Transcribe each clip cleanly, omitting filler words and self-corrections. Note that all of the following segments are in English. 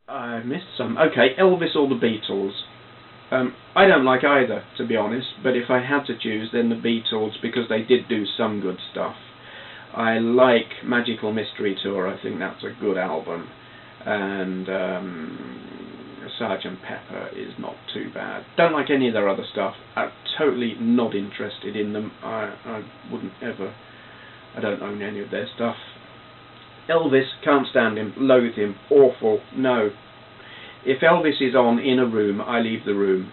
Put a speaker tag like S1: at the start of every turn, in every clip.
S1: I missed some. Okay, Elvis or the Beatles. I don't like either, to be honest, but if I had to choose, then the Beatles, because they did do some good stuff. I like Magical Mystery Tour, I think that's a good album, and Sgt. Pepper is not too bad. Don't like any of their other stuff. I'm totally not interested in them. I wouldn't ever. I don't own any of their stuff. Elvis, can't stand him, loathe him, awful, no. If Elvis is on in a room, I leave the room.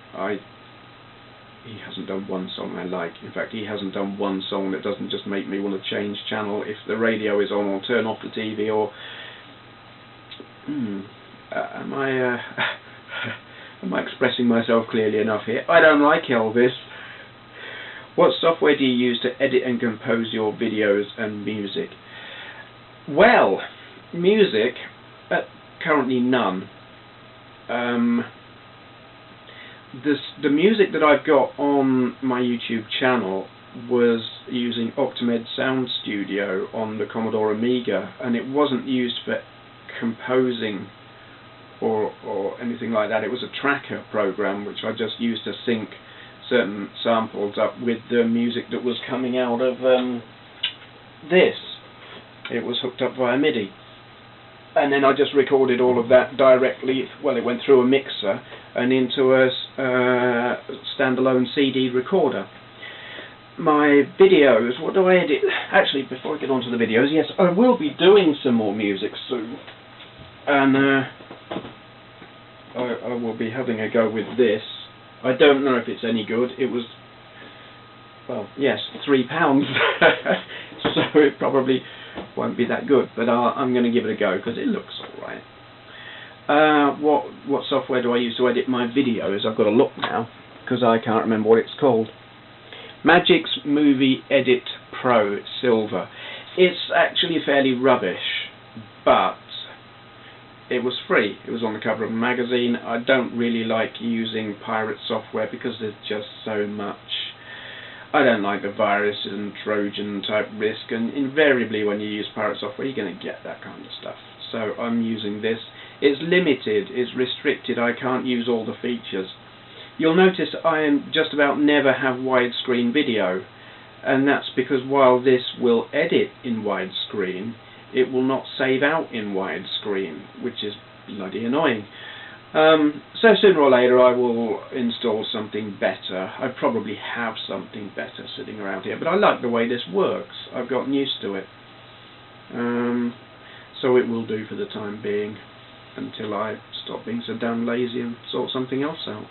S1: He hasn't done one song I like. In fact, he hasn't done one song that doesn't just make me want to change channel. If the radio is on, I'll turn off the TV, or... am I expressing myself clearly enough here? I don't like Elvis. What software do you use to edit and compose your videos and music? Well, music, currently none. The music that I've got on my YouTube channel was using Octamed Sound Studio on the Commodore Amiga, and it wasn't used for composing or anything like that. It was a tracker program which I just used to sync certain samples up with the music that was coming out of this. It was hooked up via MIDI. And then I just recorded all of that directly, well, it went through a mixer and into a standalone CD recorder. My videos, what do I edit? Actually, before I get on to the videos, yes, I will be doing some more music soon. And I will be having a go with this. I don't know if it's any good. It was, well, yes, £3. So it probably won't be that good, but I'm going to give it a go because it looks alright. What software do I use to edit my videos? I've got to look now because I can't remember what it's called. Magic's Movie Edit Pro Silver. It's actually fairly rubbish, but it was free. It was on the cover of a magazine. I don't really like using pirate software because there's just so much. I don't like the virus and Trojan type risk, and invariably when you use pirate software you're going to get that kind of stuff. So I'm using this. It's limited, it's restricted, I can't use all the features. You'll notice I just about never have widescreen video, and that's because while this will edit in widescreen, it will not save out in widescreen, which is bloody annoying. So sooner or later I will install something better. I probably have something better sitting around here, but I like the way this works. I've gotten used to it. So it will do for the time being, until I stop being so damn lazy and sort something else out.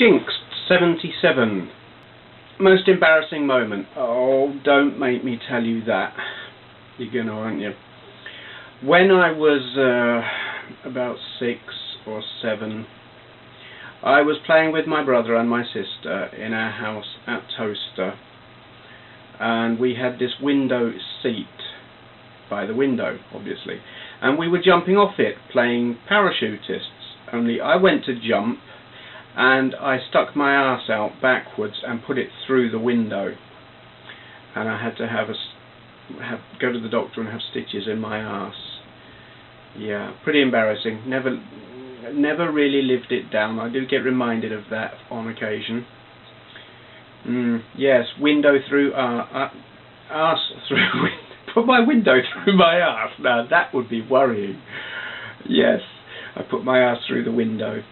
S1: Jinxed77. Most embarrassing moment. Oh, don't make me tell you that. You're gonna, aren't you? When I was about 6 or 7, I was playing with my brother and my sister in our house at Toaster, and we had this window seat by the window, obviously, and we were jumping off it playing parachutists, only I went to jump and I stuck my arse out backwards and put it through the window, and I had to go to the doctor and have stitches in my arse. Yeah, pretty embarrassing. Never really lived it down. I do get reminded of that on occasion. Yes, window through arse through. Put my window through my arse. Now that would be worrying. Yes, I put my arse through the window.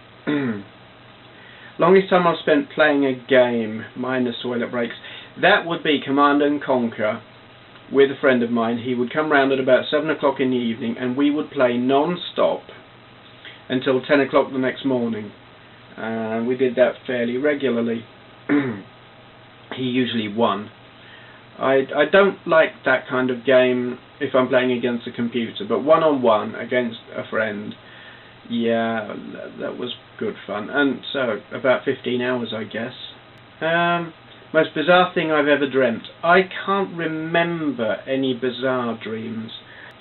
S1: Longest time I've spent playing a game, minus toilet breaks. That would be Command and Conquer. With a friend of mine. He would come round at about 7 o'clock in the evening and we would play non-stop until 10 o'clock the next morning. And we did that fairly regularly. He usually won. I don't like that kind of game if I'm playing against a computer, but one-on-one against a friend, yeah, that was good fun. And so, about 15 hours I guess. Most bizarre thing I've ever dreamt. I can't remember any bizarre dreams.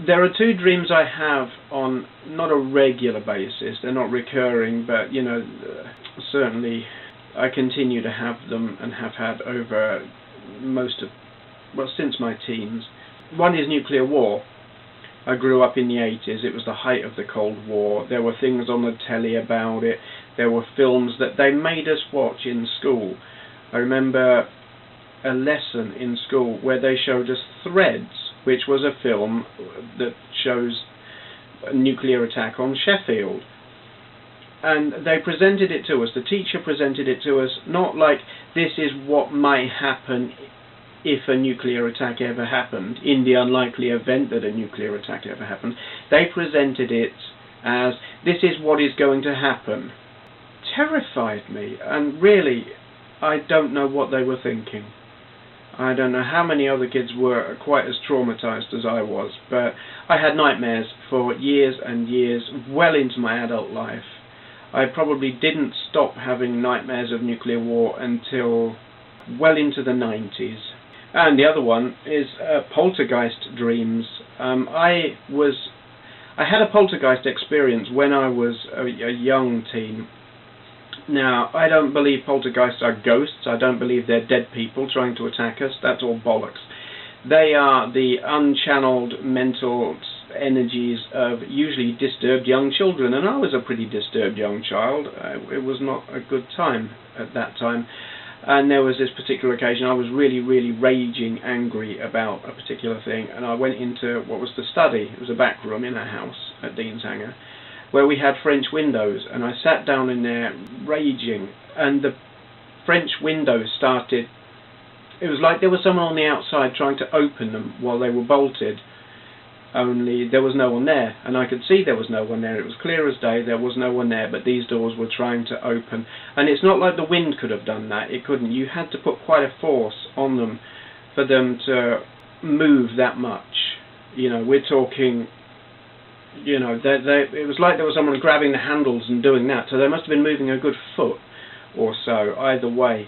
S1: There are 2 dreams I have on not a regular basis. They're not recurring, but you know, certainly I continue to have them and have had over since my teens. One is nuclear war. I grew up in the 80s. It was the height of the Cold War. There were things on the telly about it. There were films that they made us watch in school. I remember a lesson in school where they showed us Threads, which was a film that shows a nuclear attack on Sheffield. And they presented it to us, the teacher presented it to us, not like this is what might happen if a nuclear attack ever happened, in the unlikely event that a nuclear attack ever happened. They presented it as this is what is going to happen. Terrified me, and really, I don't know what they were thinking. I don't know how many other kids were quite as traumatized as I was, but I had nightmares for years and years, well into my adult life. I probably didn't stop having nightmares of nuclear war until well into the 90s. And the other one is poltergeist dreams. I had a poltergeist experience when I was a young teen. Now, I don't believe poltergeists are ghosts. I don't believe they're dead people trying to attack us. That's all bollocks. They are the unchanneled mental energies of usually disturbed young children, and I was a pretty disturbed young child. It was not a good time at that time. And there was this particular occasion I was really, really raging angry about a particular thing, and I went into what was the study. It was a back room in a house at Dean's Hanger, where we had French windows, and I sat down in there raging, and the French windows started, it was like there was someone on the outside trying to open them while they were bolted, only there was no one there, and I could see there was no one there. It was clear as day, there was no one there, but these doors were trying to open, and it's not like the wind could have done that. It couldn't. You had to put quite a force on them for them to move that much. You know, we're talking, you know, it was like there was someone grabbing the handles and doing that, so they must have been moving a good foot or so either way,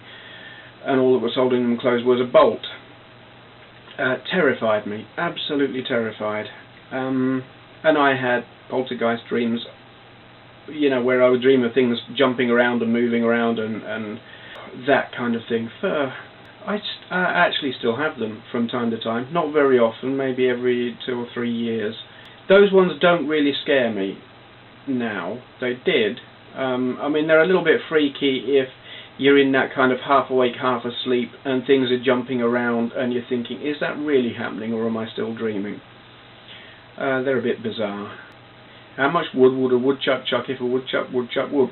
S1: and all that was holding them closed was a bolt. Terrified me, absolutely terrified. And I had poltergeist dreams, you know, where I would dream of things jumping around and moving around and that kind of thing. I actually still have them from time to time, not very often, maybe every 2 or 3 years. Those ones don't really scare me now. They did. I mean, they're a little bit freaky if you're in that kind of half awake, half asleep, and things are jumping around, and you're thinking, is that really happening, or am I still dreaming? They're a bit bizarre. How much wood would a woodchuck chuck if a woodchuck would chuck wood?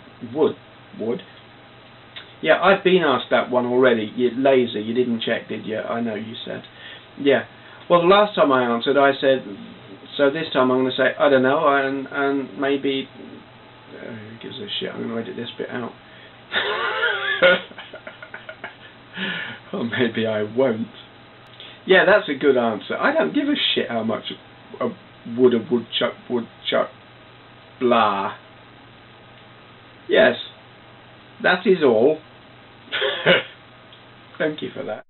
S1: Wood? Yeah, I've been asked that one already. You're lazy, you didn't check, did you? I know you said. Yeah. Well, the last time I answered, I said, so this time I'm going to say, I don't know, and maybe, who gives a shit, I'm going to edit this bit out. Or maybe I won't. Yeah, that's a good answer. I don't give a shit how much a woodchuck would chuck. Blah. Yes, that is all. Thank you for that.